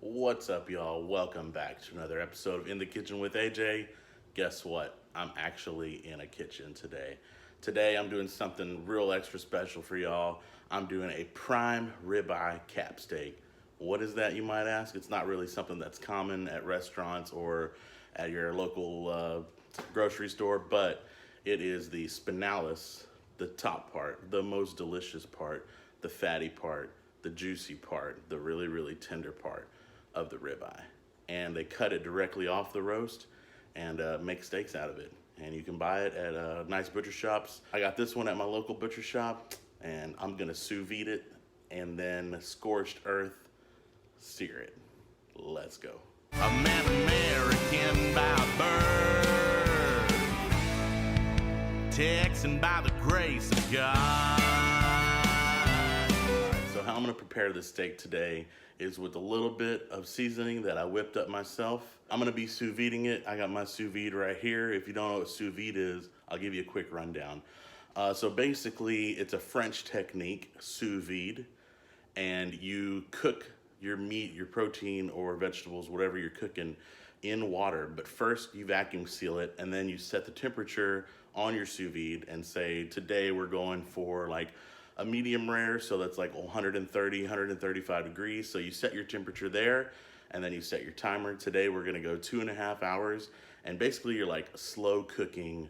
What's up, y'all? Welcome back to another episode of In the Kitchen with AJ. Guess what? I'm actually in a kitchen today. Today, I'm doing something real extra special for y'all. I'm doing a prime ribeye cap steak. What is that, you might ask? It's not really something that's common at restaurants or at your local grocery store, but it is the spinalis, the top part, the most delicious part, the fatty part, the juicy part, the really, really tender part of the ribeye. And they cut it directly off the roast and make steaks out of it. And you can buy it at nice butcher shops. I got this one at my local butcher shop, and I'm gonna sous vide it and then scorched earth sear it. Let's go. I'm an American by birth, Texan by the grace of God. So how I'm gonna prepare this steak today is with a little bit of seasoning that I whipped up myself. I'm gonna be sous videing it. I got my sous vide right here. If you don't know what sous vide is, I'll give you a quick rundown. So basically, it's a French technique, sous vide, and you cook your meat, your protein, or vegetables, whatever you're cooking, in water. But first, you vacuum seal it, and then you set the temperature on your sous vide and say, today we're going for like a medium rare, so that's like 130, 135 degrees. So you set your temperature there, and then you set your timer. Today we're gonna go 2.5 hours, and basically you're like slow cooking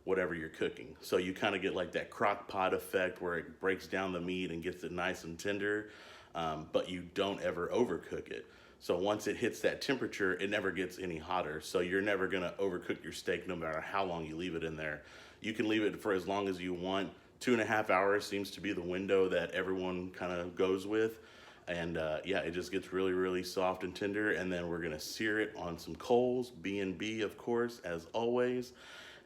whatever you're cooking. So you kind of get like that crock pot effect where it breaks down the meat and gets it nice and tender, but you don't ever overcook it. So once it hits that temperature, it never gets any hotter. So you're never gonna overcook your steak no matter how long you leave it in there. You can leave it for as long as you want. 2.5 hours seems to be the window that everyone kind of goes with. And yeah, it just gets really, really soft and tender. And then we're gonna sear it on some coals, B&B, of course, as always.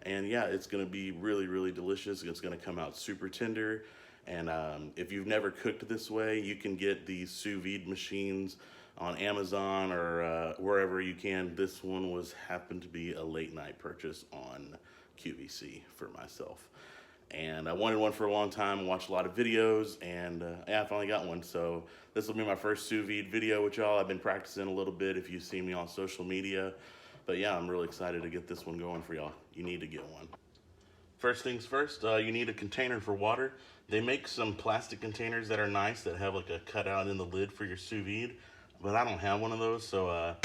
And yeah, it's gonna be really, really delicious. It's gonna come out super tender. And if you've never cooked this way, you can get these sous vide machines on Amazon or wherever you can. This one happened to be a late night purchase on QVC for myself. And I wanted one for a long time, watched a lot of videos, and yeah, I finally got one. So this will be my first sous vide video with y'all. I've been practicing a little bit if you see me on social media. But yeah, I'm really excited to get this one going for y'all. You need to get one. First things first, you need a container for water. They make some plastic containers that are nice that have like a cutout in the lid for your sous vide, but I don't have one of those, so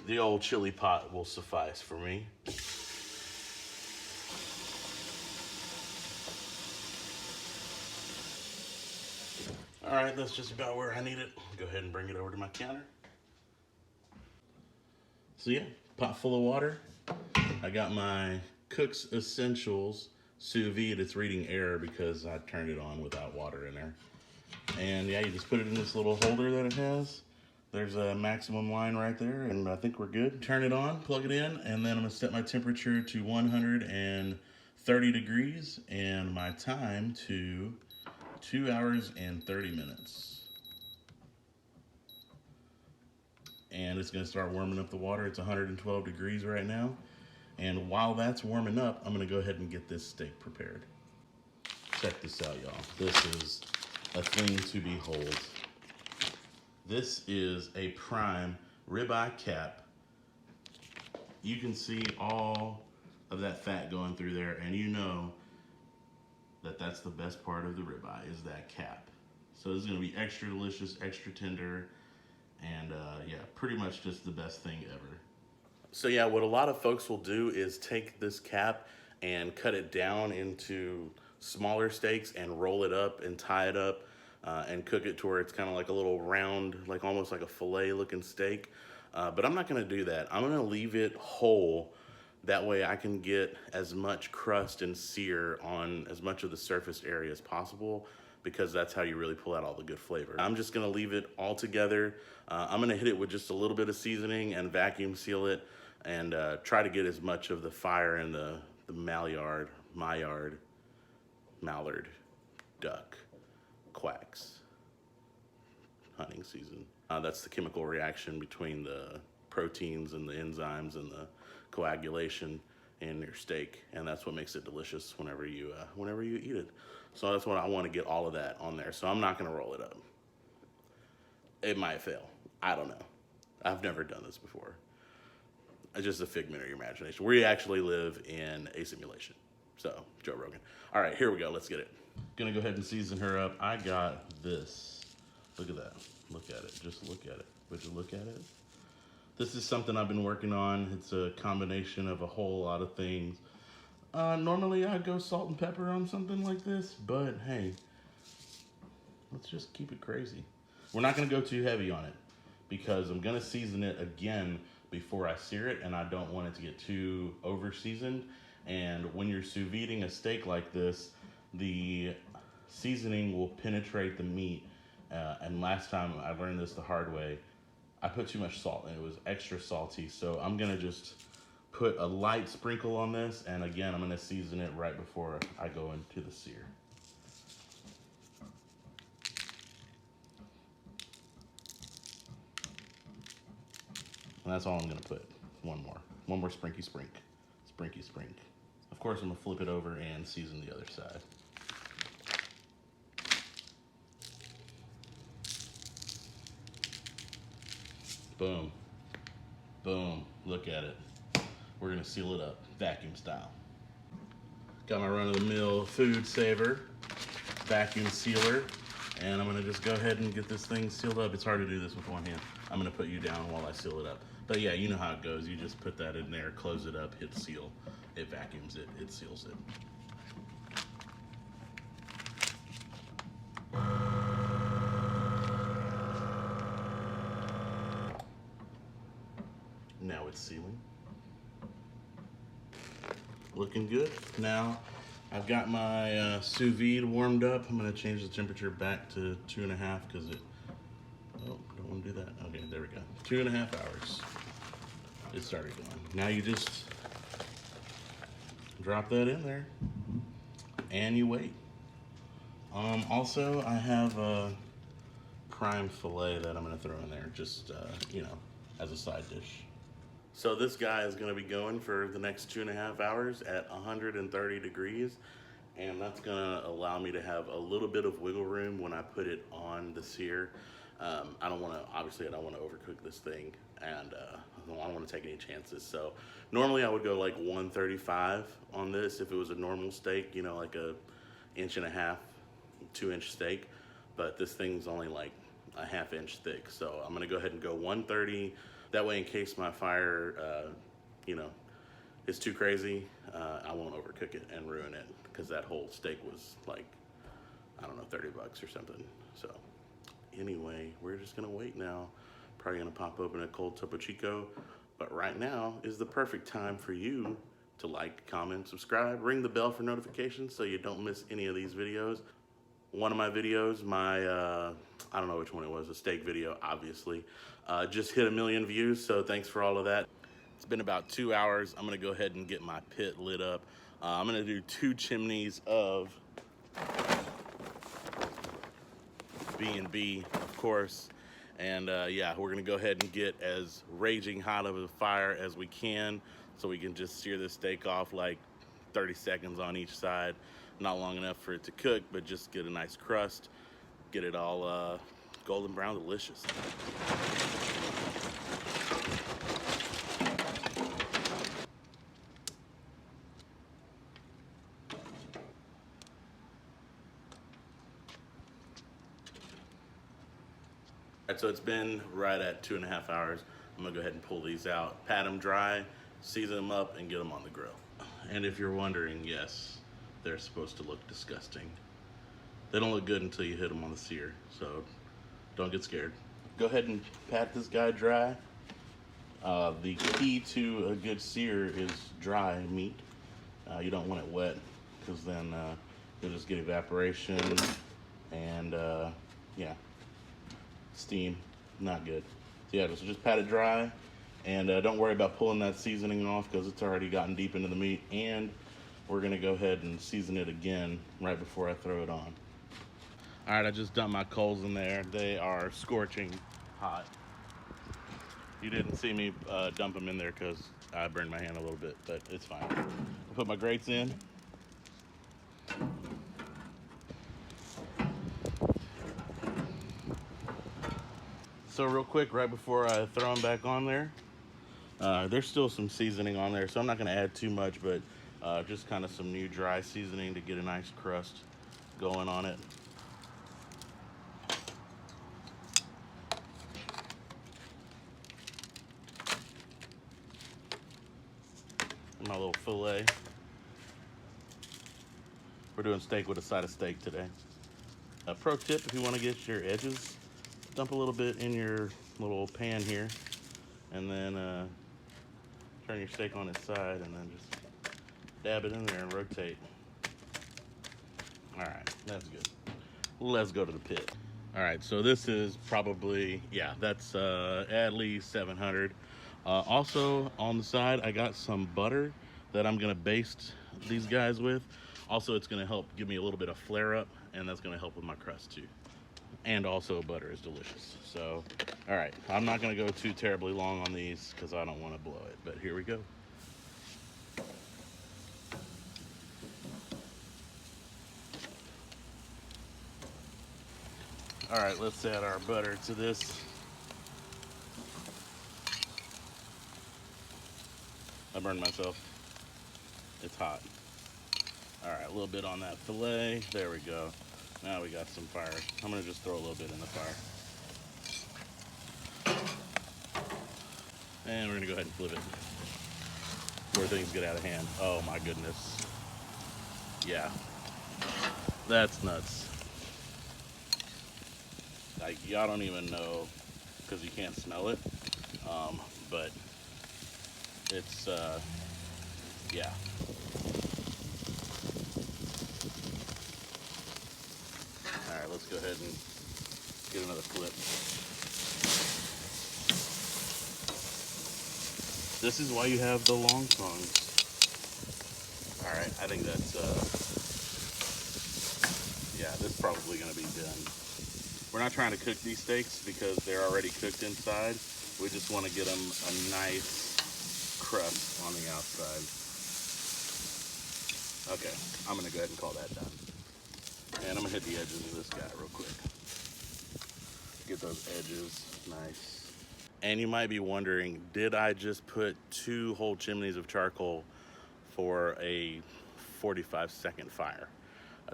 the old chili pot will suffice for me. All right, that's just about where I need it. Go ahead and bring it over to my counter. So yeah, pot full of water. I got my Cook's Essentials sous vide. It's reading error because I turned it on without water in there. And yeah, you just put it in this little holder that it has. There's a maximum line right there, and I think we're good. Turn it on, plug it in, and then I'm gonna set my temperature to 130 degrees and my time to 2 hours and 30 minutes. And it's gonna start warming up the water. It's 112 degrees right now. And while that's warming up, I'm gonna go ahead and get this steak prepared. Check this out, y'all. This is a thing to behold. This is a prime ribeye cap. You can see all of that fat going through there, and you know that that's the best part of the ribeye, is that cap. So this is gonna be extra delicious, extra tender, and yeah, pretty much just the best thing ever. So yeah, what a lot of folks will do is take this cap and cut it down into smaller steaks and roll it up and tie it up and cook it to where it's kind of like a little round, like almost like a filet looking steak. But I'm not gonna do that. I'm gonna leave it whole. That way I can get as much crust and sear on as much of the surface area as possible, because that's how you really pull out all the good flavor. I'm just gonna leave it all together. I'm gonna hit it with just a little bit of seasoning and vacuum seal it, and try to get as much of the fire in the Maillard, mallard, duck, quacks, hunting season. That's the chemical reaction between the proteins and the enzymes and the coagulation in your steak, and that's what makes it delicious whenever you eat it. So that's what I want to get, all of that on there. So I'm not going to roll it up. It might fail. I don't know. I've never done this before. It's just a figment of your imagination. We actually live in a simulation. So, Joe Rogan. All right, here we go. Let's get it. Gonna go ahead and season her up. I got this. Look at that. Look at it. Just look at it. Would you look at it? This is something I've been working on. It's a combination of a whole lot of things. Normally I'd go salt and pepper on something like this, but hey, let's just keep it crazy. We're not gonna go too heavy on it because I'm gonna season it again before I sear it, and I don't want it to get too over seasoned. And when you're sous videing a steak like this, the seasoning will penetrate the meat. And last time I learned this the hard way, I put too much salt and it was extra salty. So I'm gonna just put a light sprinkle on this, and again, I'm gonna season it right before I go into the sear. And that's all I'm gonna put. One more sprinky sprink. Sprinky sprink. Of course, I'm gonna flip it over and season the other side. Boom. Boom. Look at it. We're gonna seal it up, vacuum style. Got my run-of-the-mill food saver, vacuum sealer, and I'm gonna just go ahead and get this thing sealed up. It's hard to do this with one hand. I'm gonna put you down while I seal it up. But yeah, you know how it goes. You just put that in there, close it up, hit seal. It vacuums it, it seals it. Now it's sealing. Looking good. Now I've got my sous vide warmed up. I'm gonna change the temperature back to 2.5 because it, oh, don't wanna do that. Okay, there we go. 2.5 hours. It started going. Now you just drop that in there and you wait. Also, I have a prime filet that I'm gonna throw in there just, you know, as a side dish. So this guy is gonna be going for the next 2.5 hours at 130 degrees, and that's gonna allow me to have a little bit of wiggle room when I put it on the sear. Obviously I don't wanna overcook this thing, and I don't wanna take any chances. So normally I would go like 135 on this if it was a normal steak, you know, like a 1.5 inch, 2-inch steak, but this thing's only like a 1/2 inch thick. So I'm gonna go ahead and go 130. That way, in case my fire, you know, is too crazy, I won't overcook it and ruin it, because that whole steak was like, I don't know, 30 bucks or something. So anyway, we're just gonna wait now. Probably gonna pop open a cold Topo Chico, but right now is the perfect time for you to like, comment, subscribe, ring the bell for notifications so you don't miss any of these videos. One of my videos, I don't know which one it was, a steak video, obviously, just hit 1 million views, so thanks for all of that. It's been about 2 hours. I'm gonna go ahead and get my pit lit up. I'm gonna do 2 chimneys of B&B, of course. And yeah, we're gonna go ahead and get as raging hot of a fire as we can so we can just sear this steak off like 30 seconds on each side. Not long enough for it to cook, but just get a nice crust, get it all golden brown delicious. All right, so it's been right at 2.5 hours. I'm gonna go ahead and pull these out, pat them dry, season them up, and get them on the grill. And if you're wondering, yes, they're supposed to look disgusting. They don't look good until you hit them on the sear, so don't get scared. Go ahead and pat this guy dry. The key to a good sear is dry meat. You don't want it wet, because then you'll just get evaporation and yeah, steam, not good. So yeah, just pat it dry, and don't worry about pulling that seasoning off because it's already gotten deep into the meat, and we're gonna go ahead and season it again right before I throw it on. All right, I just dumped my coals in there. They are scorching hot. You didn't see me dump them in there because I burned my hand a little bit, but it's fine. I put my grates in. So real quick, right before I throw them back on there, there's still some seasoning on there, so I'm not going to add too much, but just kind of some new dry seasoning to get a nice crust going on it. My little fillet. We're doing steak with a side of steak today. A pro tip, if you want to get your edges, dump a little bit in your little pan here, and then turn your steak on its side, and then just dab it in there and rotate. All right, that's good. Let's go to the pit. All right, so this is probably, yeah, that's at least 700. Also on the side, I got some butter that I'm gonna baste these guys with. Also, it's gonna help give me a little bit of flare up, and that's gonna help with my crust too. And also butter is delicious. So, all right, I'm not gonna go too terribly long on these because I don't wanna blow it, but here we go. All right, let's add our butter to this. I burned myself. It's hot. All right, a little bit on that filet. There we go. Now we got some fire. I'm gonna just throw a little bit in the fire. And we're gonna go ahead and flip it before things get out of hand. Oh my goodness. Yeah, that's nuts. Like, y'all don't even know because you can't smell it. But it's, yeah. All right, let's go ahead and get another flip. This is why you have the long tongs. All right, I think that's, yeah, this is probably gonna be done. We're not trying to cook these steaks because they're already cooked inside. We just want to get them a nice crust on the outside. Okay, I'm gonna go ahead and call that done. And I'm gonna hit the edges of this guy real quick. Get those edges nice. And you might be wondering, did I just put 2 whole chimneys of charcoal for a 45-second fire?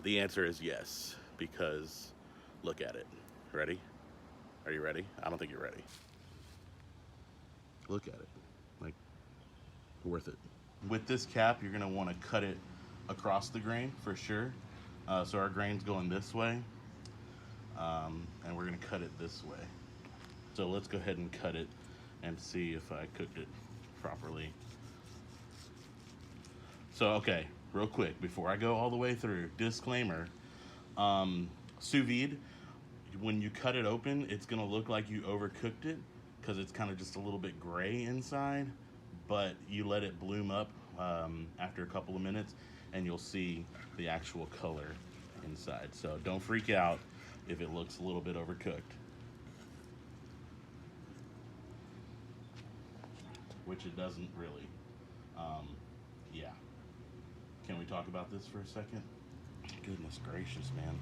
The answer is yes, because look at it. Ready? Are you ready? I don't think you're ready. Look at it. Like, worth it. With this cap, you're gonna wanna cut it across the grain for sure. So our grain's going this way, and we're gonna cut it this way. So let's go ahead and cut it and see if I cooked it properly. So, okay, real quick, before I go all the way through, disclaimer, sous vide, when you cut it open, it's gonna look like you overcooked it because it's kind of just a little bit gray inside, but you let it bloom up after a couple of minutes and you'll see the actual color inside. So don't freak out if it looks a little bit overcooked. Which it doesn't really. Yeah. Can we talk about this for a second? Goodness gracious, man.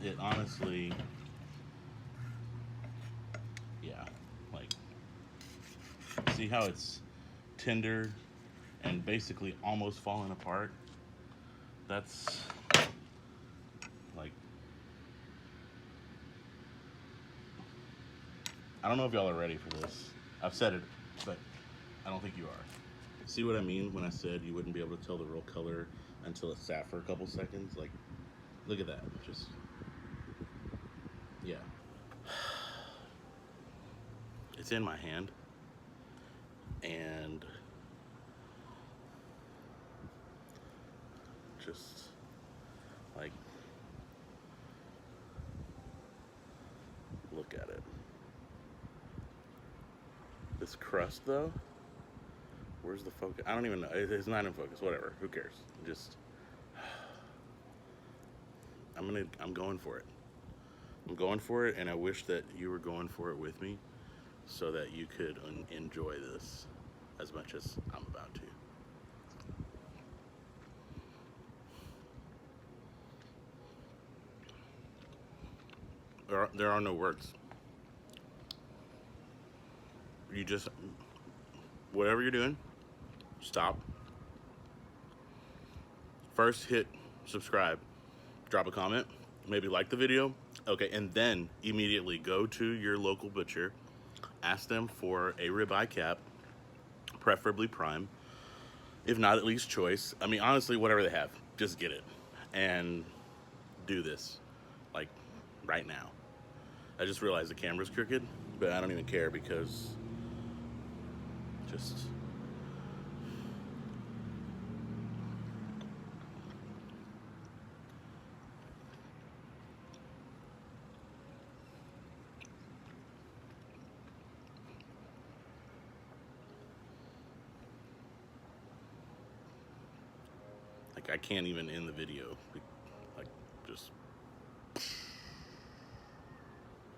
It honestly, yeah, like, see how it's tender and basically almost falling apart? That's, like, I don't know if y'all are ready for this. I've said it, but I don't think you are. See what I mean when I said you wouldn't be able to tell the real color until it sat for a couple seconds? Like, look at that, just, yeah. It's in my hand, and just, like, look at it. This crust, though, where's the focus? I don't even know. It's not in focus. Whatever. Who cares? Just, I'm going for it. I'm going for it, and I wish that you were going for it with me so that you could enjoy this as much as I'm about to. There are no words. You just, whatever you're doing, stop. First, hit subscribe, drop a comment, maybe like the video. Okay, and then immediately go to your local butcher, ask them for a ribeye cap, preferably prime. If not, at least choice. I mean, honestly, whatever they have, just get it and do this, like, right now. I just realized the camera's crooked, but I don't even care because just... Like, I can't even end the video